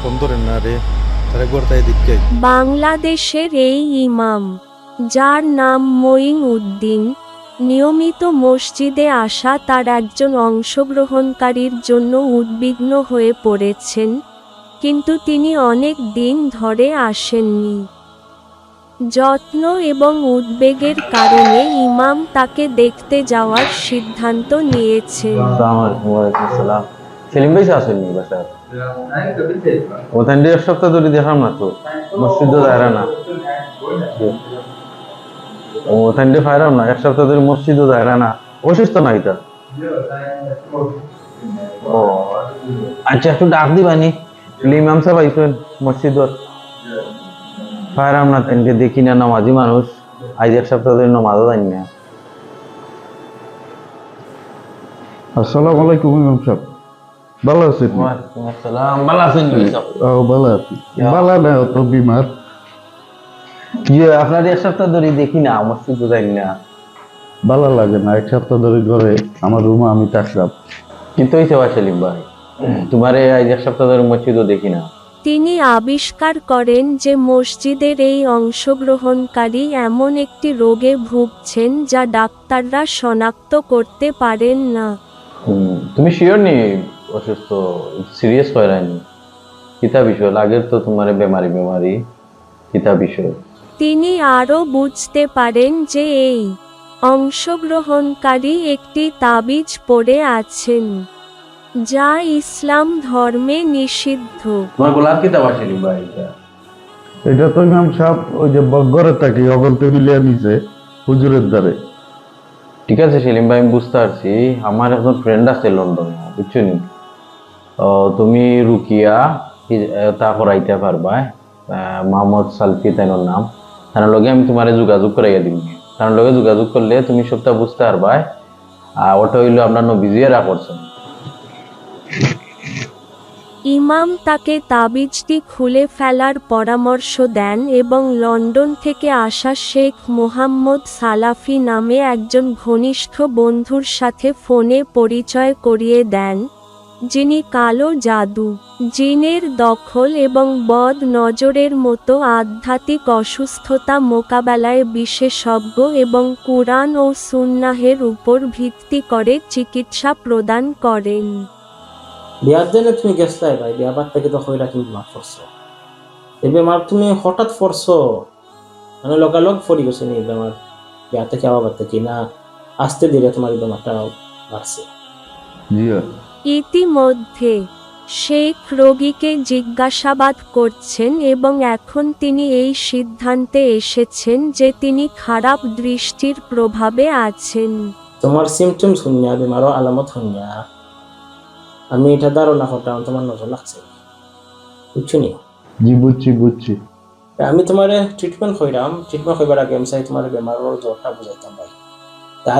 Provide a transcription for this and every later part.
Phone ধরেন না রে, তারে গোরতায় দিকে। বাংলাদেশের এই ইমাম, যার নাম মঈন উদ্দিন, নিয়মিত মসজিদে আসা তার একজন অংশগ্রহণকারীর জন্য উদ্বিগ্ন হয়ে পড়েছেন, কিন্তু তিনি অনেক দিন ধরে আসেননি। যত্ন এবং উদ্বেগের কারণে ইমাম তাকে দেখতে যাওয়ার সিদ্ধান্ত নিয়েছেন। আসসালাম। সেলিম ভাই আসেননি বাসায়? ওখান দিয়ে এক সপ্তাহ ধরে দেখাম না তো, মসজিদও দাঁড়া না। ওখান দিয়ে ফাইরাম না, এক সপ্তাহ ধরে মসজিদও দাঁড়া না। অসুস্থ না এটা? ও আচ্ছা, একটু ডাক দিবানি ইমাম সাহেব আইসেন মসজিদত। ফাইরাম না, তেনকে দেখি না, নামাজি মানুষ। আজ এক সপ্তাহ ধরে নামাজও জানি না। আসসালামু আলাইকুম ইমাম সাহেব, ভালো আছেন? ওয়ালাইকুম আসসালাম। ভালো আছেন? ভালো আছি। ভালো না, তো বিমার। কি আপনার এক সপ্তাহ ধরে দেখি না, মসজিদও জানি না। ভালো লাগে না, এক সপ্তাহ ধরে ঘরে আমার রুমে আমি থাকলাম। কিন্তু ওই সেবা সেলিম ভাই, তোমার আজ এক সপ্তাহ ধরে মসজিদও দেখি না। তিনি আবিষ্কার করেন যে মসজিদের এই অংশগ্রহণকারী এমন একটি রোগে ভুগছেন যা ডাক্তাররা শনাক্ত করতে পারেন না। তুমি শিওর নি অসুস্থ? সিরিয়াস হয়রানি কিতা বিষয় লাগের তো তোমার? বেমারি কিতা বিষয়? তিনি আরও বুঝতে পারেন যে এই অংশগ্রহণকারী একটি তাবিজ পরে আছেন, যা ইসলাম ধর্মে নিষিদ্ধ। তোমার গোলাপ কিতা সেলিম ভাই? এটা তো ইমাম সাহেব ওই যে ঘরে থাকি অগলকে মিলিয়ে নিছে হুজুরের দ্বারে। ঠিক আছে সেলিম ভাই, আমি বুঝতে পারছি। আমার একজন ফ্রেন্ড আছে লন্ডনে, বুঝছো নি? তুমি রুকিয়া তা করাইতে পারবা। মোহাম্মদ সালফি তাইর নাম। তার লগে আমি তোমার যোগাযোগ করাইয়া দিব। তার লগে যোগাযোগ করলে তুমি সবটা বুঝতে পারবা। ওটা হইলো আপনার নবীজিয়ারা করছেন। ইমাম তাকে তাবিজটি খুলে ফেলার পরামর্শ দেন এবং লন্ডন থেকে আসা শেখ মোহাম্মদ সালাফি নামে একজন ঘনিষ্ঠ বন্ধুর সাথে ফোনে পরিচয় করিয়ে দেন, যিনি কালো জাদু, জিনের দখল এবং বদ নজরের মতো আধ্যাত্মিক অসুস্থতা মোকাবেলায় বিশেষজ্ঞ এবং কুরআন ও সুন্নাহের উপর ভিত্তি করে চিকিৎসা প্রদান করেন। বিয়ার দিনে তুমি গেছলাই ভাই, বিয়াবার থেকে তো হইরা তুমি বেমার পড়ছো। এই বেমার তুমি হঠাৎ পড়ছো, মানে লগালগ পড়ি গেছে নি বেমার? বিয়া থেকে আবার থেকে না আস্তে ধীরে তোমার এই বেমারটা বাড়ছে? জি ইতিমধ্যে শেখ রোগীকে জিজ্ঞাসাবাদ করছেন এবং এখন তিনি এই সিদ্ধান্তে এসেছেন যে তিনি খারাপ দৃষ্টির প্রভাবে আছেন। তোমার সিমটম শুনিয়া, বেমারও আলামত শুনিয়া আমি এটা ধারণা করতাম তোমার নজর লাগছে, বুঝছো নি? জি বুঝছি। আমি তোমার ট্রিটমেন্ট কইবার আগে আমি চাই তোমার বেমারের জ্বরটা বুঝাইতাম ভাই।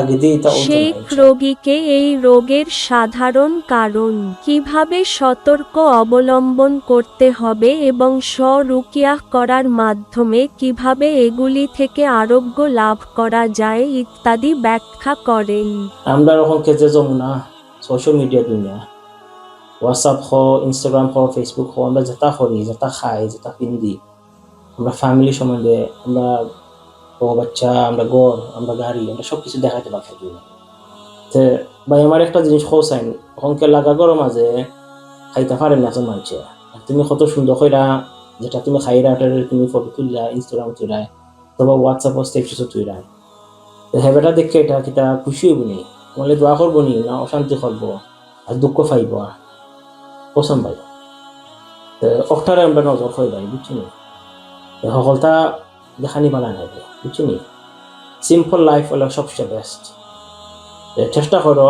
আগে দিয়ে এটা শেখ রোগীকে এই রোগের সাধারণ কারণ, কিভাবে সতর্ক অবলম্বন করতে হবে এবং স্ব-রুকিয়াহ করার মাধ্যমে কিভাবে এগুলি থেকে আরোগ্য লাভ করা যায় ইত্যাদি ব্যাখ্যা করেন। আমরা এখন কেজে যমুনা সোশ্যাল মিডিয়া দুনিয়া, হোয়াটসঅ্যাপ হো, ইনস্টাগ্রাম হো, ফেসবুক হো, আমরা যেটা করি, যেটা খাই, যেটা পিন্দি, আমরা ফ্যামিলি সম্বন্ধে, আমরা বাচ্চা, আমরা ঘর, আমরা গাড়ি, আমরা সবকিছু দেখাইতে পারছি। ভাই আমার একটা জিনিস খোঁচাইন, ওখানকে লাগা গরম মাঝে খাইতে পারেন না তো মানুষে। তুমি কত সুন্দর কইরা যেটা তুমি খাইরা তুমি ফটো তুললা ইনস্টাগ্রাম তুলাই, তোমার হোয়াটসঅ্যাপ স্টেটাস তুইলাই, হেবেটা দেখে এটা কিতা খুশি হইব নি? তোমালে দোয়া করবো নি না অশান্তি করবো আর দুঃখ পাইব? পছন্দ ভাই অক্টারে আমরা নজর হয়ে ভাই, বুঝছি নি? সকলটা দেখানি পালা নাই ভাই, বুঝছি নি? সিম্পল লাইফ হলো সবচেয়ে বেস্ট। চেষ্টা করো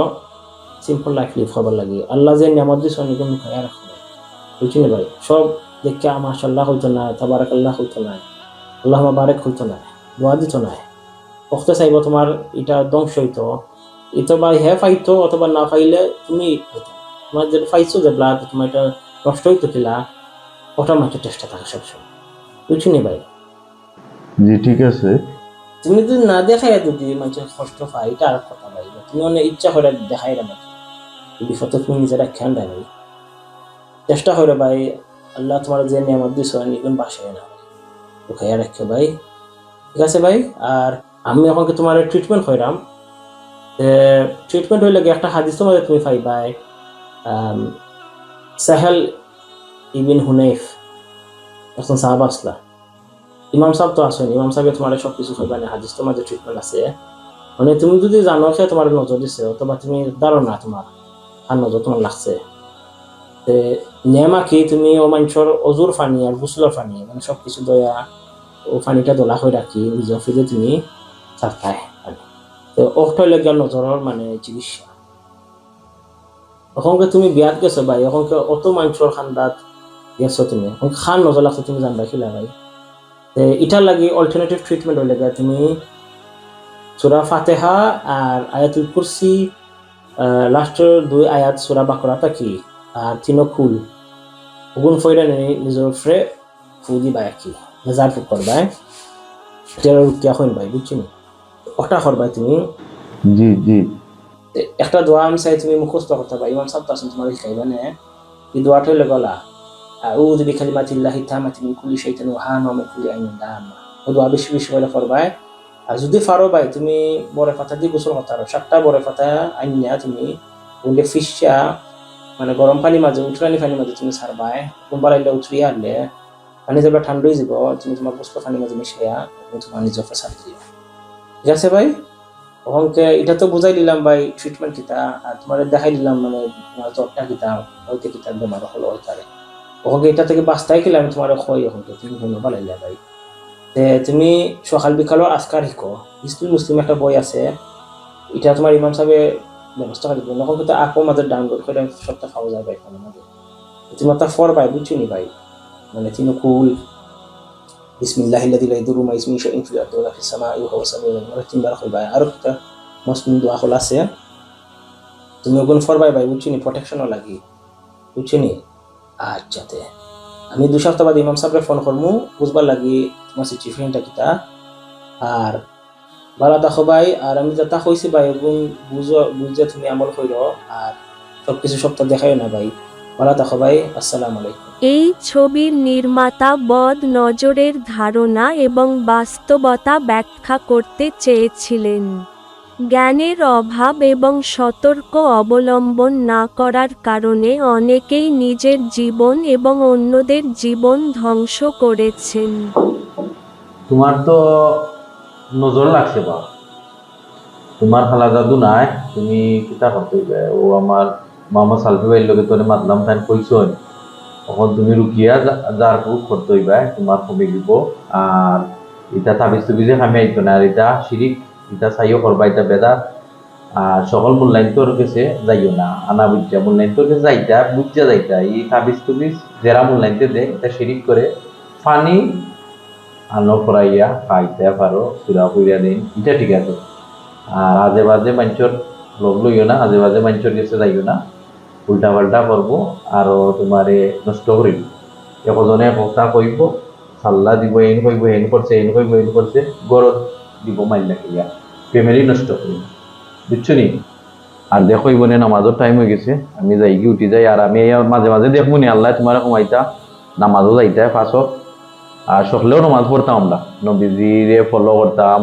সিম্পল লাইফ লিভ হবার লাগে। আল্লাহ যে নিয়ামত দিয়েছে অনেক খায়া রাখো, বুঝছি নি ভাই? সব দেখে মাশাআল্লাহ হইতো না, তাবারাকাল্লাহ হইতো না, আল্লাহ বারেক হইতো না, দোয়া দিত না। অক্তে চাইব তোমার এটা ধ্বংস হইতো, এটা বা হে পাইতো অথবা না পাইলে তুমি তোমার যেটা পাইছো যে ব্লাড তোমার এটা নষ্ট হইতো কিলা, ওটা মাত্র চেষ্টা থাকে সবসময়, বুঝছি নি ভাই? জি ঠিক আছে। তুমি যদি না দেখাই যদি মানুষের কষ্ট পায় এটা আর কথা ভাই, তুমি অনেক ইচ্ছা করে দেখাই রে ভাই, বিপদ তুমি নিজেরা খেয়াল ভাই। চেষ্টা করে ভাই আল্লাহ তোমার যে নিয়ামত দিছ নিগুণ বাসায় না তো খেয়াল রাখো ভাই, ঠিক আছে ভাই। আর আমি এখন কি তোমার ট্রিটমেন্ট কইরাম, ট্রিটমেন্ট হইলে কি একটা হাদিস তোমাদের তুমি পাইবাই, সাহেল ইবিন হুনাইফ এখন সাহাবা আসলা, ইমাম সাহেব তো আসেন, ইমাম সাহেব তোমার সব কিছু পাইবানি, হাদিস তোমার যে ট্রিটমেন্ট আছে মানে তুমি যদি জানো সে তোমার নজর দিছে অথবা তুমি ধারণা তোমার আর নজর তোমার লাগছে, নেমা কি তুমি ও মানুষের অজুর পানি আর গুসলের পানি মানে সবকিছু দয়া ও পানিটা দোলা হয়ে রাখি নিজের ফিরে তুমি চারটায় তো অর্থ লেগে নজরের মানে চিকিৎসা। ওখানকে তুমি বিয়াত গেছো ভাই, ওখানকে অত মানুষের খান্দাত গেছো তুমি, খান নজর লাগছে তুমি জানবা খিলা ভাই। এটার লাগি অল্টারনেটিভ ট্রিটমেন্ট হয়ে লাগে তুমি সূরা ফাতিহা আর আয়াতুল কুরসি লাস্টের 2 আয়াত সূরা বাকরা থাকি আর 3 ফুল ওগুন ফয়রা নিজের ফ্রে ফুদি বাই কি মেজার ফুক করবা এটা রুকিয়া হইন ভাই বুঝছি নি ওটা করবা তুমি। জি জি একটা দোয়া আমি চাই তুমি মুখস্থ করতে পারবা, ইমাম সাহেব তো আছেন তোমার শিখাইবা না, এই দোয়াটা হইলে গলা আউযু বিকালিমাতিল্লাহি তাম্মাতি মিন কুল্লি শাইতানিন ওয়া হামা মিন কুল্লি আইনিন লাম্মা, ও দোয়া বেশি বেশি করে করবা। আর যদি পারো ভাই তুমি বড় পাতা দিয়ে গোসল করতে পারো, 7টা বড় পাতা আইনিয়া তুমি ওগুলো ফিসা মানে গরম পানি মাঝে উঠরানি পানি মাঝে তুমি ছাড়বা, কোনবার আইলে উঠরিয়া আনলে পানি যাবে ঠান্ডা হয়ে যাব, তুমি তোমার গোসল পানি মাঝে মিশিয়া তোমার নিজের ফেসার দিও, ঠিক আছে ভাই। ওখানকে এটা তো বুঝাই দিলাম ভাই ট্রিটমেন্ট কিতা, আর তোমার দেখাই দিলাম মানে তোমার জ্বরটা কিতা হইতে কিতা বেমার হলো হইতারে, ওখানে এটা থেকে বাঁচতাই খেলে আমি তোমার কই ওখানকে তুমি কোনো ভালাইলা ভাই। তুমি সকাল বিকালও আজকার শিখো, ইসলাম মুসলিম একটা বই আছে এটা তোমার ইমাম সাহেবে ব্যবস্থা করে দেবেন, ওখানে কিন্তু আপো মাঝে ডাউনলোড করে সবটা পাওয়া যায় ভাই ফোনের মাঝে, তুমি একটা ফর ভাই বুঝছি নি ভাই মানে তিনি কুল বিসমিল্লাহিল্লাযী লা ইয়াদুররু মা ইসমিহি শাইউন ফিল আরদি ওয়া লা ফিস সামাই ওয়া হুয়া সামিউল আলিম, মানে 3 বার কইবা। আর একটা মুসলিম দোয়া হল আছে তুমি ওগুন ফর ভাই বুঝছি নি প্রোটেকশনও লাগি বুঝছি নি। আচ্ছাতে আমি 2 সপ্তাহ বাদে ইমাম সাহেবরে ফোন করমু বুঝবার লাগি তোমার সিচুয়েশনটা কিতা আর ভালো দেখো ভাই। আর আমি যেটা কইছি ভাই ওগুন বুঝে তুমি আমল কইরো আর সবকিছু সপ্তাহ দেখাইও না ভাই, ভালো দেখো ভাই, আসসালামু আলাইকুম। এই ছবির নির্মাতা বদ নজরের ধারণা এবং বাস্তবতা ব্যাখ্যা করতে চেয়েছিলেন। জ্ঞানের অভাব এবং সতর্ক অবলম্বন না করার কারণে অনেকেই নিজের জীবন এবং অন্যদের জীবন ধ্বংস করেছেন। তোমার তো নজর লাগছে বা তোমার খালা দাদু নাই, তুমি কিতা করতে হইবে, ও আমার মামা সালফি ভাইয়ের লগে তোরে মাতলাম তাই কইছো, তখন তুমি রুকিয়া যার প্রুফ করতে হইবে তোমার কমে দিব। আর এটা তাবিজ তুবিজে খামে আইতো না, আর এটা শিরিক, এটা চাইও করবা, এটা বেদা। আর সকল মূল্যায়ন তোর কাছে যাইও না, আনা বুঝা মূল্যায়ন তোর কাছে যাইতা বুঝা যাইতা, এই তাবিজ তুবিজ যারা মূল্যায়নতে দেয় এটা শিরিক করে ফানি আনো ফরাইয়া খাইতে পারো সুরা কইরা দিন, এটা ঠিক আছে। আর আজে বাজে মানুষের লোক লইও না, আজে বাজে মানুষের কাছে যাইও না, উল্টা পাল্টা করবো আরো তোমারে নষ্ট করিব। একজনে কথা কইব সাল্লা দিব, এন কইব হেন করছে, এন কইব হেন করছে, গরত দিব মাইল্লা খেলিয়া ফ্যামিলি নষ্ট করিব, বুঝছো নি। আর দেখো বোনে নামাজের টাইম হয়ে গেছে, আমি যাই কি উঠি যাই। আর আমি মাঝে মাঝে দেখবো নি আল্লাহ তোমার কমাইতা নামাজও যাইতা ফাঁসত, আর সকলেও নামাজ পড়তাম, আমরা নবীজিরে ফলো করতাম,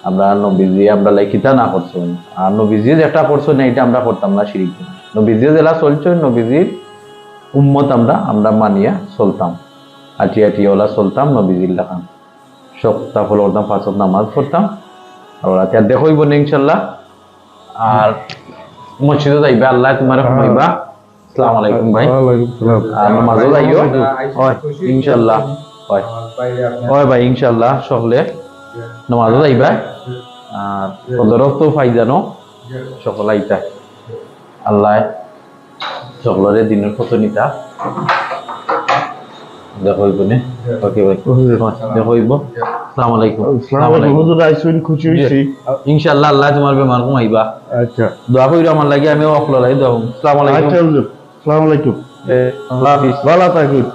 আমরা নবীজি আমরা লাইকিতা না করছো, আর নবীজি যেটা পড়ছো না এটা আমরা পড়তাম না শিরিক। নবীজি যেটা চলছো নবীজির উম্মত আমরা মানিয়া চলতাম, আটিয়া টিওলা চলতাম, নবীজির লাগান সপ্তাহ ফলো করতাম, ফাঁসত নামাজ পড়তাম। আর রাতে দেখো বোনে ইনশাল্লাহ, আর মসজিদে যাইবা, আল্লাহ তোমার কমাইবা। আসসালামু আলাইকুম ভাই, আর নামাজও যাইও ইনশাল্লাহ, হয় ভাই ইনশাল্লাহ সকলে নামাজও যাইবা, আর সদরও তো পাই জানো সকল আইতা, আল্লাহ সকলের দিনের কত নিতা দেখো বোনে। ওকে ভাই দেখো আসসালামু আলাইকুম। হুজুর আইসুন খুশি হইছি ইনশাআল্লাহ আল্লাহ তোমার বেমার কমাইবা। আচ্ছা দোয়া কইরো আমার লাগি, আমি অকল লাই দোয়া। আসসালামু আলাইকুম। আচ্ছা হুজুর আসসালামু আলাইকুম, আল্লাহ হাফেজ, ভালো থাকুন।